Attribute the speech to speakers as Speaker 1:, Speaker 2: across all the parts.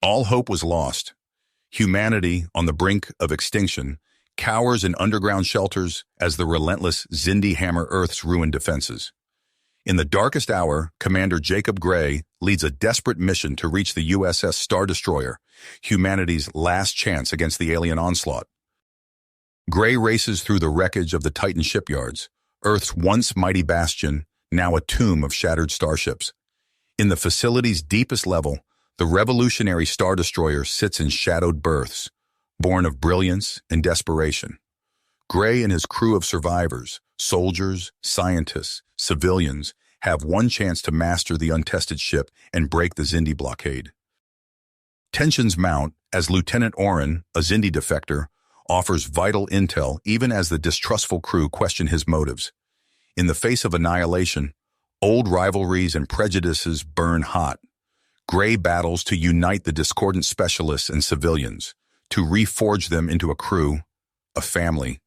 Speaker 1: All hope was lost. Humanity, on the brink of extinction, cowers in underground shelters as the relentless Xindi hammer Earth's ruined defenses. In the darkest hour, Commander Jacob Gray leads a desperate mission to reach the USS Stardestroyer, humanity's last chance against the alien onslaught. Gray races through the wreckage of the Titan shipyards, Earth's once mighty bastion, now a tomb of shattered starships. In the facility's deepest level, the revolutionary Stardestroyer sits in shadowed berths, born of brilliance and desperation. Gray and his crew of survivors, soldiers, scientists, civilians, have one chance to master the untested ship and break the Xindi blockade. Tensions mount as Lieutenant Oren, a Xindi defector, offers vital intel even as the distrustful crew question his motives. In the face of annihilation, old rivalries and prejudices burn hot. Gray battles to unite the discordant specialists and civilians, to reforge them into a crew, a family.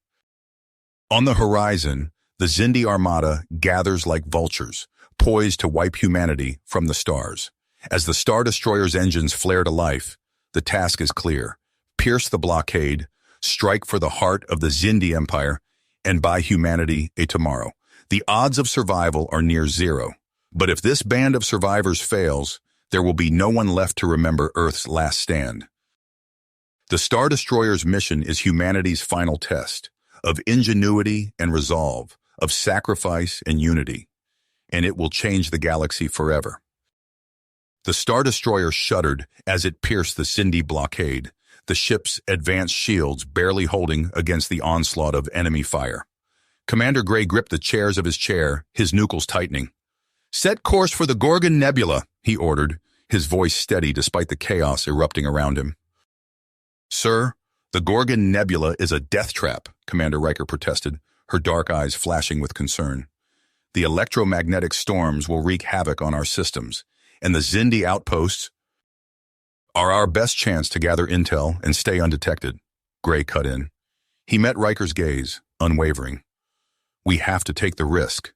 Speaker 1: On the horizon, the Xindi armada gathers like vultures, poised to wipe humanity from the stars. As the Star Destroyer's engines flare to life, the task is clear. Pierce the blockade, strike for the heart of the Xindi Empire, and buy humanity a tomorrow. The odds of survival are near zero. But if this band of survivors fails, there will be no one left to remember Earth's last stand. The Star Destroyer's mission is humanity's final test, of ingenuity and resolve, of sacrifice and unity, and it will change the galaxy forever. The Star Destroyer shuddered as it pierced the Xindi blockade, the ship's advanced shields barely holding against the onslaught of enemy fire. Commander Gray gripped the chairs of his chair, his knuckles tightening. "Set course for the Gorgon Nebula," he ordered, his voice steady despite the chaos erupting around him. "Sir, the Gorgon Nebula is a death trap," Commander Riker protested, her dark eyes flashing with concern. "The electromagnetic storms will wreak havoc on our systems, and the Xindi outposts are our best chance to gather intel and stay undetected," Gray cut in. He met Riker's gaze, unwavering. "We have to take the risk."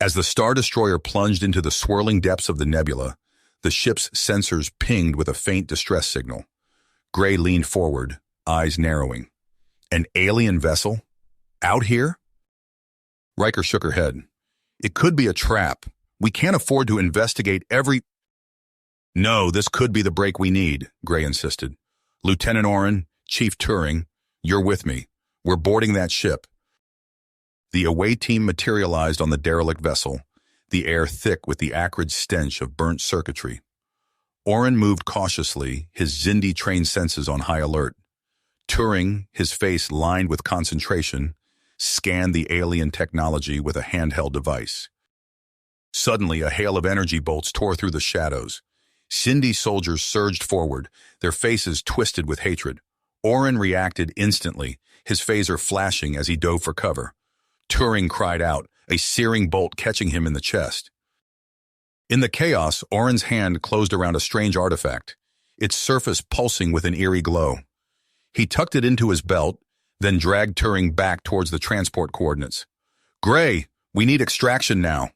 Speaker 1: As the Star Destroyer plunged into the swirling depths of the nebula, the ship's sensors pinged with a faint distress signal. Gray leaned forward, eyes narrowing. "An alien vessel? Out here?" Riker shook her head. "It could be a trap. We can't afford to investigate every—" "No, this could be the break we need," Gray insisted. "Lieutenant Oren, Chief Turing, you're with me. We're boarding that ship." The away team materialized on the derelict vessel, the air thick with the acrid stench of burnt circuitry. Oren moved cautiously, his Xindi-trained senses on high alert. Turing, his face lined with concentration, scanned the alien technology with a handheld device. Suddenly, a hail of energy bolts tore through the shadows. Xindi soldiers surged forward, their faces twisted with hatred. Oren reacted instantly, his phaser flashing as he dove for cover. Turing cried out, a searing bolt catching him in the chest. In the chaos, Oren's hand closed around a strange artifact, its surface pulsing with an eerie glow. He tucked it into his belt, then dragged Turing back towards the transport coordinates. "Gray, we need extraction now."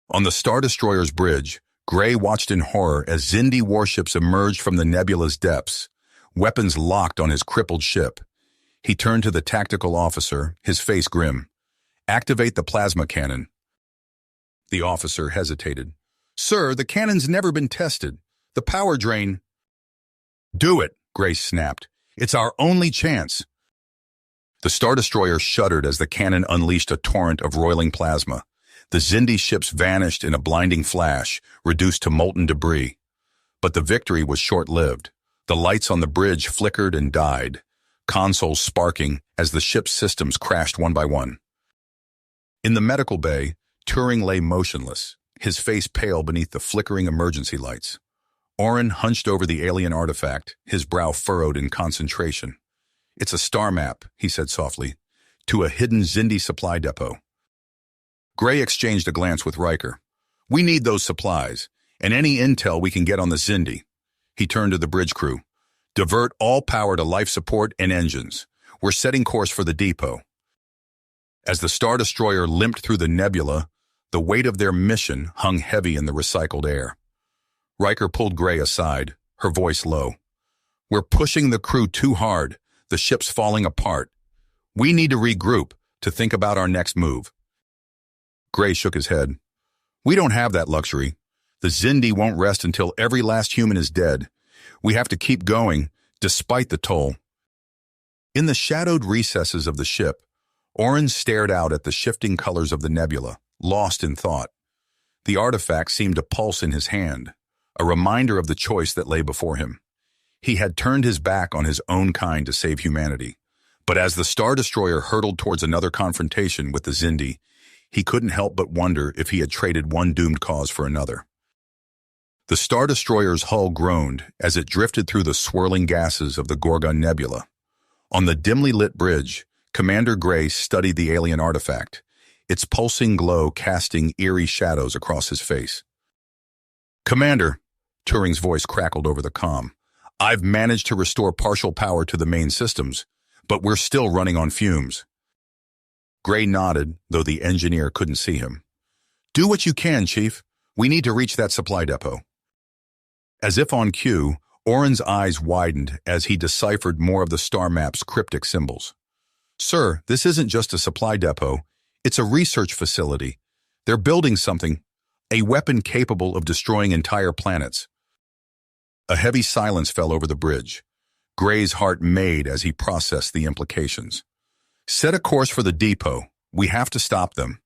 Speaker 1: On the Star Destroyer's bridge, Gray watched in horror as Xindi warships emerged from the nebula's depths, weapons locked on his crippled ship. He turned to the tactical officer, his face grim. "Activate the plasma cannon." The officer hesitated. "Sir, the cannon's never been tested. The power drain—" "Do it," Gray snapped. "It's our only chance." The Star Destroyer shuddered as the cannon unleashed a torrent of roiling plasma. The Xindi ships vanished in a blinding flash, reduced to molten debris. But the victory was short-lived. The lights on the bridge flickered and died, consoles sparking as the ship's systems crashed one by one. In the medical bay, Turing lay motionless, his face pale beneath the flickering emergency lights. Oren hunched over the alien artifact, his brow furrowed in concentration. "It's a star map," he said softly, "to a hidden Xindi supply depot." Gray exchanged a glance with Riker. "We need those supplies, and any intel we can get on the Xindi." He turned to the bridge crew. "Divert all power to life support and engines. We're setting course for the depot." As the Star Destroyer limped through the nebula, the weight of their mission hung heavy in the recycled air. Riker pulled Gray aside, her voice low. We're pushing the crew too hard. The ship's falling apart. We need to regroup to think about our next move. Gray shook his head. We don't have that luxury. The Xindi won't rest until every last human is dead. We have to keep going, despite the toll. In the shadowed recesses of the ship, Oren stared out at the shifting colors of the nebula, lost in thought. The artifact seemed to pulse in his hand, a reminder of the choice that lay before him. He had turned his back on his own kind to save humanity. But as the Stardestroyer hurtled towards another confrontation with the Xindi, he couldn't help but wonder if he had traded one doomed cause for another. The Stardestroyer's hull groaned as it drifted through the swirling gases of the Gorgon Nebula. On the dimly lit bridge, Commander Gray studied the alien artifact, its pulsing glow casting eerie shadows across his face. Commander, Turing's voice crackled over the comm, I've managed to restore partial power to the main systems, but we're still running on fumes. Gray nodded, though the engineer couldn't see him. Do what you can, Chief. We need to reach that supply depot. As if on cue, Oren's eyes widened as he deciphered more of the star map's cryptic symbols. Sir, this isn't just a supply depot. It's a research facility. They're building something, a weapon capable of destroying entire planets. A heavy silence fell over the bridge. Gray's heart made as he processed the implications. Set a course for the depot. We have to stop them.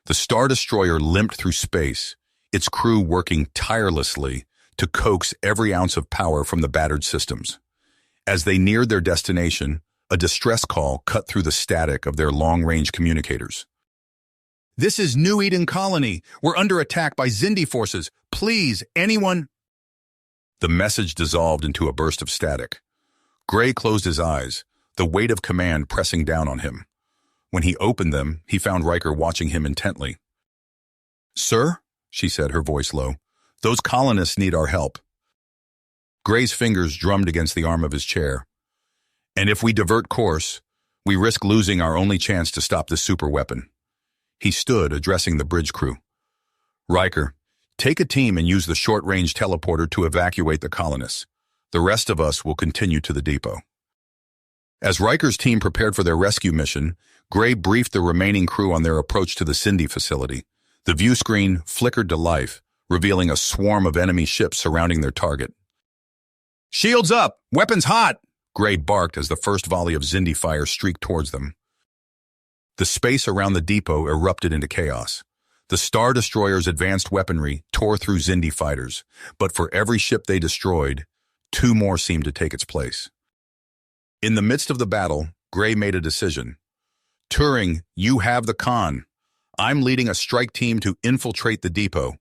Speaker 1: The Stardestroyer limped through space, its crew working tirelessly to coax every ounce of power from the battered systems. As they neared their destination, a distress call cut through the static of their long-range communicators. This is New Eden Colony. We're under attack by Xindi forces. Please, anyone... The message dissolved into a burst of static. Gray closed his eyes, the weight of command pressing down on him. When he opened them, he found Riker watching him intently. Sir, she said, her voice low, those colonists need our help. Gray's fingers drummed against the arm of his chair. And if we divert course, we risk losing our only chance to stop this superweapon. He stood, addressing the bridge crew. Riker, take a team and use the short-range teleporter to evacuate the colonists. The rest of us will continue to the depot. As Riker's team prepared for their rescue mission, Gray briefed the remaining crew on their approach to the Xindi facility. The view screen flickered to life, revealing a swarm of enemy ships surrounding their target. Shields up! Weapons hot! Gray barked as the first volley of Xindi fire streaked towards them. The space around the depot erupted into chaos. The Stardestroyer's advanced weaponry tore through Xindi fighters, but for every ship they destroyed, 2 more seemed to take its place. In the midst of the battle, Gray made a decision. Turing, you have the con. I'm leading a strike team to infiltrate the depot.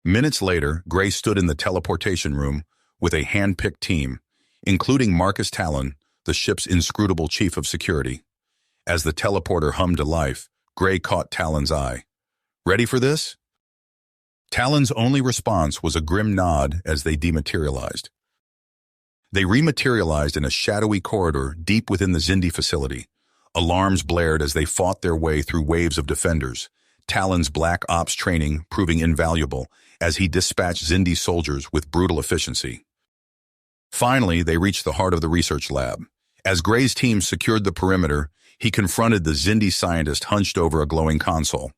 Speaker 1: Minutes later, Gray stood in the teleportation room with a hand-picked team, including Marcus Talon, the ship's inscrutable chief of security. As the teleporter hummed to life, Gray caught Talon's eye. Ready for this? Talon's only response was a grim nod as they dematerialized. They rematerialized in a shadowy corridor deep within the Xindi facility. Alarms blared as they fought their way through waves of defenders, Talon's Black Ops training proving invaluable as he dispatched Xindi soldiers with brutal efficiency. Finally, they reached the heart of the research lab. As Gray's team secured the perimeter, he confronted the Xindi scientist hunched over a glowing console.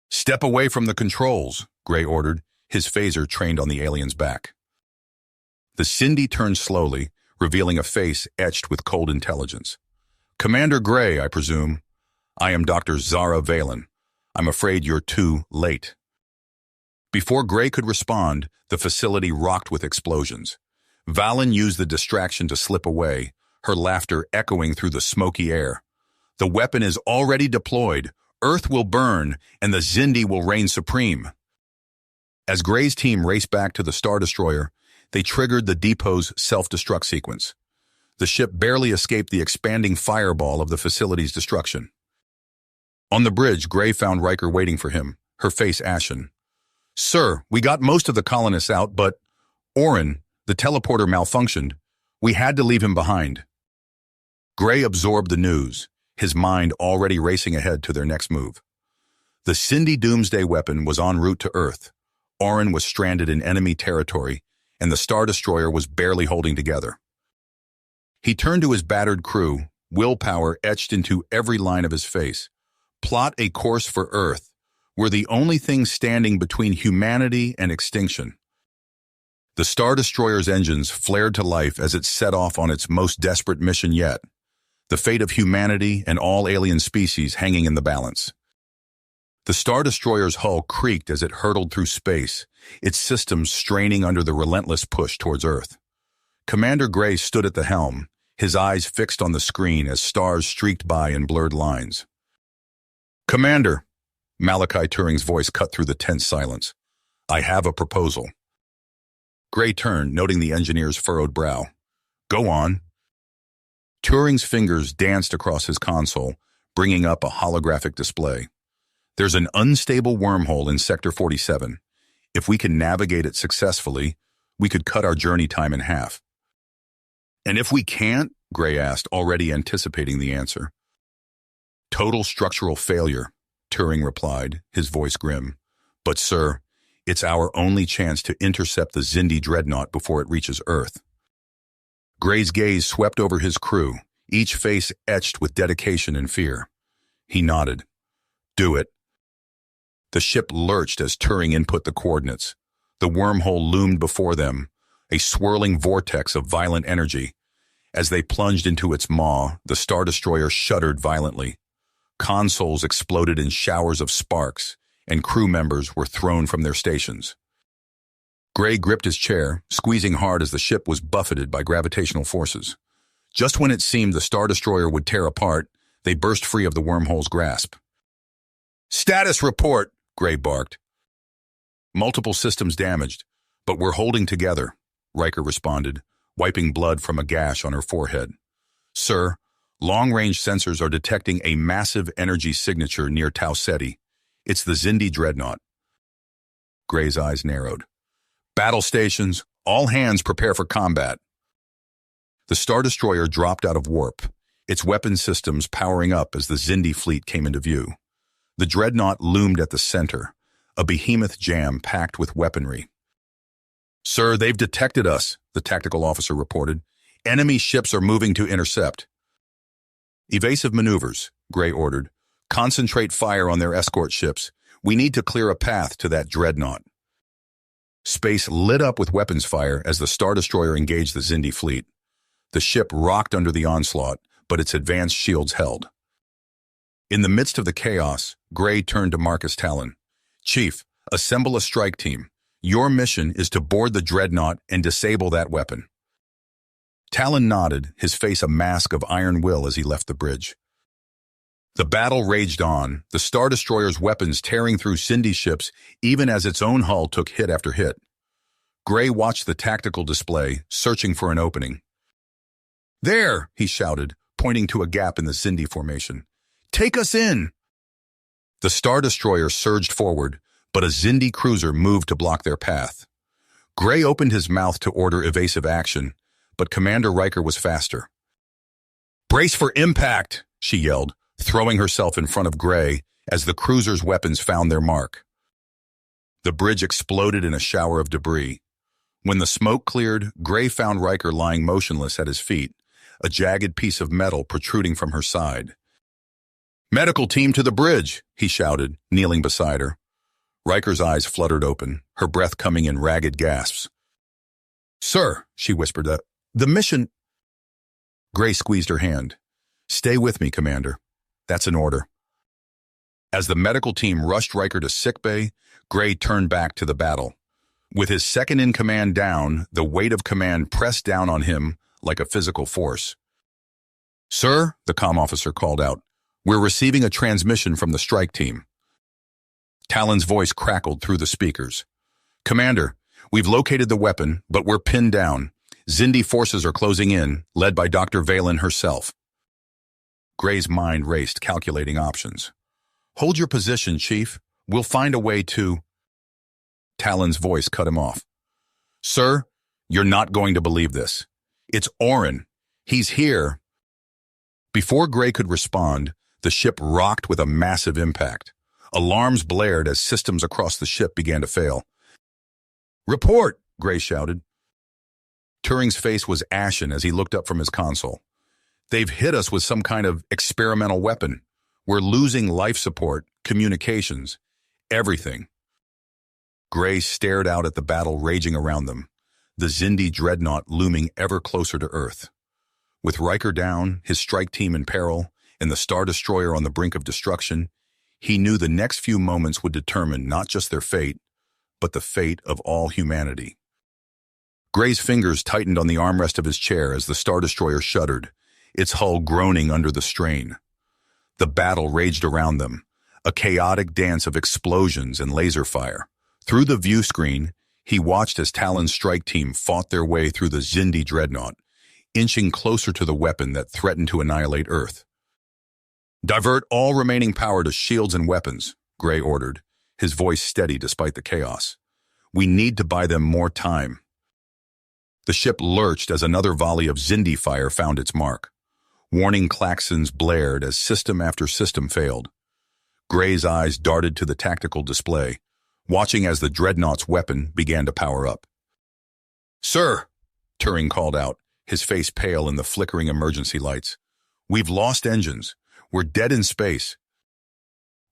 Speaker 1: Step away from the controls, Gray ordered, his phaser trained on the alien's back. The Xindi turned slowly, revealing a face etched with cold intelligence. Commander Gray, I presume. I am Dr. Zara Valen. I'm afraid you're too late. Before Gray could respond, the facility rocked with explosions. Valen used the distraction to slip away, her laughter echoing through the smoky air. The weapon is already deployed. Earth will burn, and the Xindi will reign supreme. As Gray's team raced back to the Stardestroyer, they triggered the depot's self-destruct sequence. The ship barely escaped the expanding fireball of the facility's destruction. On the bridge, Gray found Riker waiting for him, her face ashen. Sir, we got most of the colonists out, but Oren, the teleporter, malfunctioned. We had to leave him behind. Gray absorbed the news, his mind already racing ahead to their next move. The Xindi doomsday weapon was en route to Earth. Orin was stranded in enemy territory, and the Star Destroyer was barely holding together. He turned to his battered crew, willpower etched into every line of his face. Plot a course for Earth. We're the only thing standing between humanity and extinction. The Star Destroyer's engines flared to life as it set off on its most desperate mission yet, the fate of humanity and all alien species hanging in the balance. The Star Destroyer's hull creaked as it hurtled through space, its systems straining under the relentless push towards Earth. Commander Gray stood at the helm, his eyes fixed on the screen as stars streaked by in blurred lines. "Commander," Malachi Turing's voice cut through the tense silence, "I have a proposal." Gray turned, noting the engineer's furrowed brow. "Go on." Turing's fingers danced across his console, bringing up a holographic display. "There's an unstable wormhole in Sector 47. If we can navigate it successfully, we could cut our journey time in half." "And if we can't?" Gray asked, already anticipating the answer. "Total structural failure," Turing replied, his voice grim. "But, sir, it's our only chance to intercept the Xindi dreadnought before it reaches Earth." Gray's gaze swept over his crew, each face etched with dedication and fear. He nodded. "Do it." The ship lurched as Turing input the coordinates. The wormhole loomed before them, a swirling vortex of violent energy. As they plunged into its maw, the Star Destroyer shuddered violently. Consoles exploded in showers of sparks, and crew members were thrown from their stations. Gray gripped his chair, squeezing hard as the ship was buffeted by gravitational forces. Just when it seemed the Star Destroyer would tear apart, they burst free of the wormhole's grasp. "Status report," Gray barked. "Multiple systems damaged, but we're holding together," Riker responded, wiping blood from a gash on her forehead. "Sir, long-range sensors are detecting a massive energy signature near Tau Ceti. It's the Xindi dreadnought." Gray's eyes narrowed. "Battle stations, all hands prepare for combat." The Star Destroyer dropped out of warp, its weapon systems powering up as the Xindi fleet came into view. The dreadnought loomed at the center, a behemoth jam packed with weaponry. "Sir, they've detected us," the tactical officer reported. "Enemy ships are moving to intercept." "Evasive maneuvers," Gray ordered. "Concentrate fire on their escort ships. We need to clear a path to that dreadnought." Space lit up with weapons fire as the Star Destroyer engaged the Xindi fleet. The ship rocked under the onslaught, but its advanced shields held. In the midst of the chaos, Gray turned to Marcus Talon. "Chief, assemble a strike team. Your mission is to board the dreadnought and disable that weapon." Talon nodded, his face a mask of iron will as he left the bridge. The battle raged on, the Star Destroyer's weapons tearing through Xindi ships even as its own hull took hit after hit. Gray watched the tactical display, searching for an opening. "There!" he shouted, pointing to a gap in the Xindi formation. "Take us in!" The Star Destroyer surged forward, but a Xindi cruiser moved to block their path. Gray opened his mouth to order evasive action, but Commander Riker was faster. "Brace for impact!" she yelled, throwing herself in front of Gray as the cruiser's weapons found their mark. The bridge exploded in a shower of debris. When the smoke cleared, Gray found Riker lying motionless at his feet, a jagged piece of metal protruding from her side. "Medical team to the bridge," he shouted, kneeling beside her. Riker's eyes fluttered open, her breath coming in ragged gasps. "Sir," she whispered, the mission—" Gray squeezed her hand. "Stay with me, Commander. That's an order." As the medical team rushed Riker to sickbay, Gray turned back to the battle. With his second-in-command down, the weight of command pressed down on him like a physical force. "Sir," the comm officer called out, "we're receiving a transmission from the strike team." Talon's voice crackled through the speakers. "Commander, we've located the weapon, but we're pinned down. Xindi forces are closing in, led by Dr. Valen herself." Gray's mind raced, calculating options. "Hold your position, Chief. We'll find a way to—" Talon's voice cut him off. "Sir, you're not going to believe this. It's Orin. He's here." Before Gray could respond, the ship rocked with a massive impact. Alarms blared as systems across the ship began to fail. Report, Gray shouted. Turing's face was ashen as he looked up from his console. They've hit us with some kind of experimental weapon. We're losing life support, communications, everything. Gray stared out at the battle raging around them, the Xindi dreadnought looming ever closer to Earth. With Riker down, his strike team in peril, and the Stardestroyer on the brink of destruction, he knew the next few moments would determine not just their fate, but the fate of all humanity. Gray's fingers tightened on the armrest of his chair as the Stardestroyer shuddered, its hull groaning under the strain. The battle raged around them, a chaotic dance of explosions and laser fire. Through the view screen, he watched as Talon's strike team fought their way through the Xindi dreadnought, inching closer to the weapon that threatened to annihilate Earth. Divert all remaining power to shields and weapons, Gray ordered, his voice steady despite the chaos. We need to buy them more time. The ship lurched as another volley of Xindi fire found its mark. Warning klaxons blared as system after system failed. Gray's eyes darted to the tactical display, watching as the dreadnought's weapon began to power up. Sir, Turing called out, his face pale in the flickering emergency lights. We've lost engines. We're dead in space.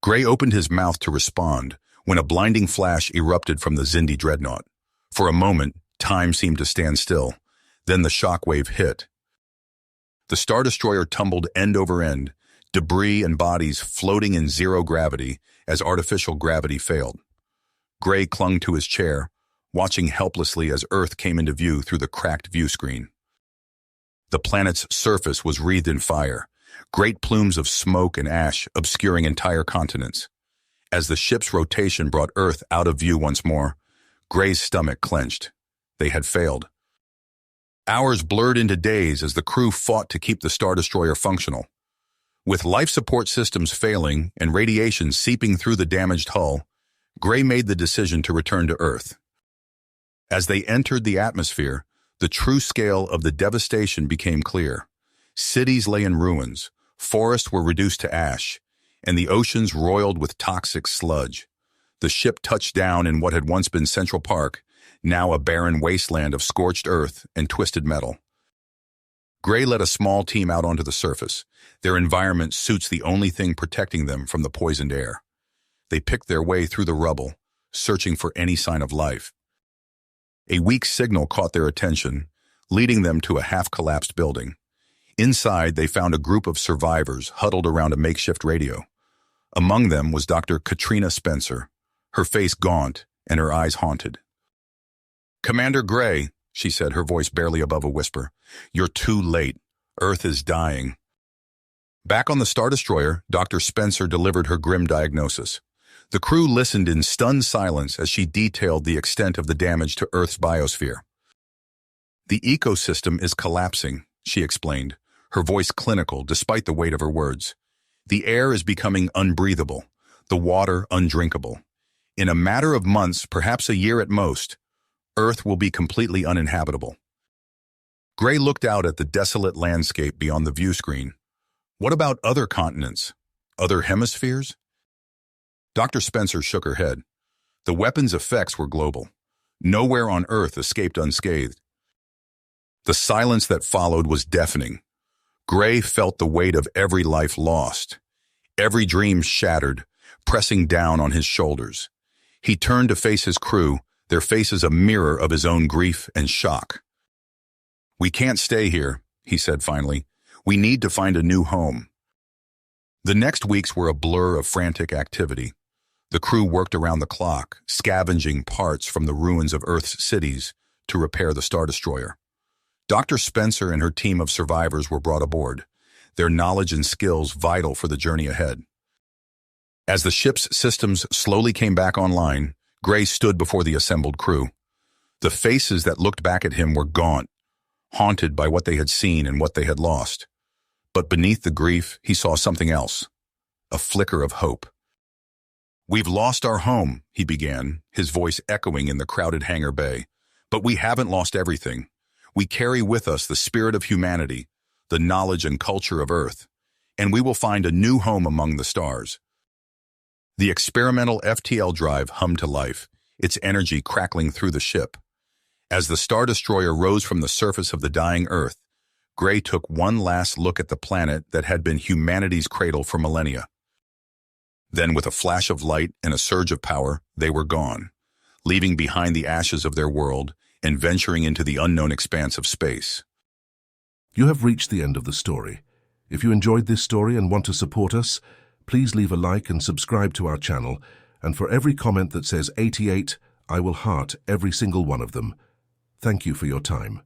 Speaker 1: Gray opened his mouth to respond when a blinding flash erupted from the Xindi dreadnought. For a moment, time seemed to stand still. Then the shockwave hit. The Stardestroyer tumbled end over end, debris and bodies floating in zero gravity as artificial gravity failed. Gray clung to his chair, watching helplessly as Earth came into view through the cracked view screen. The planet's surface was wreathed in fire, great plumes of smoke and ash obscuring entire continents. As the ship's rotation brought Earth out of view once more, Gray's stomach clenched. They had failed. Hours blurred into days as the crew fought to keep the Stardestroyer functional. With life support systems failing and radiation seeping through the damaged hull, Gray made the decision to return to Earth. As they entered the atmosphere, the true scale of the devastation became clear. Cities lay in ruins, forests were reduced to ash, and the oceans roiled with toxic sludge. The ship touched down in what had once been Central Park, now a barren wasteland of scorched earth and twisted metal. Gray led a small team out onto the surface, their environment suits the only thing protecting them from the poisoned air. They picked their way through the rubble, searching for any sign of life. A weak signal caught their attention, leading them to a half-collapsed building. Inside, they found a group of survivors huddled around a makeshift radio. Among them was Dr. Katrina Spencer, her face gaunt and her eyes haunted. Commander Gray, she said, her voice barely above a whisper, you're too late. Earth is dying. Back on the Stardestroyer, Dr. Spencer delivered her grim diagnosis. The crew listened in stunned silence as she detailed the extent of the damage to Earth's biosphere. The ecosystem is collapsing, she explained, her voice clinical despite the weight of her words. The air is becoming unbreathable, the water undrinkable. In a matter of months, perhaps a year at most, Earth will be completely uninhabitable. Gray looked out at the desolate landscape beyond the view screen. What about other continents? Other hemispheres? Dr. Spencer shook her head. The weapon's effects were global. Nowhere on Earth escaped unscathed. The silence that followed was deafening. Gray felt the weight of every life lost, every dream shattered, pressing down on his shoulders. He turned to face his crew, their faces a mirror of his own grief and shock. We can't stay here, he said finally. We need to find a new home. The next weeks were a blur of frantic activity. The crew worked around the clock, scavenging parts from the ruins of Earth's cities to repair the Stardestroyer. Dr. Spencer and her team of survivors were brought aboard, their knowledge and skills vital for the journey ahead. As the ship's systems slowly came back online, Gray stood before the assembled crew. The faces that looked back at him were gaunt, haunted by what they had seen and what they had lost. But beneath the grief, he saw something else, a flicker of hope. We've lost our home, he began, his voice echoing in the crowded hangar bay. But we haven't lost everything. We carry with us the spirit of humanity, the knowledge and culture of Earth, and we will find a new home among the stars. The experimental FTL drive hummed to life, its energy crackling through the ship. As the Star Destroyer rose from the surface of the dying Earth, Gray took one last look at the planet that had been humanity's cradle for millennia. Then, with a flash of light and a surge of power, they were gone, leaving behind the ashes of their world and venturing into the unknown expanse of space.
Speaker 2: You have reached the end of the story. If you enjoyed this story and want to support us, please leave a like and subscribe to our channel, and for every comment that says 88, I will heart every single one of them. Thank you for your time.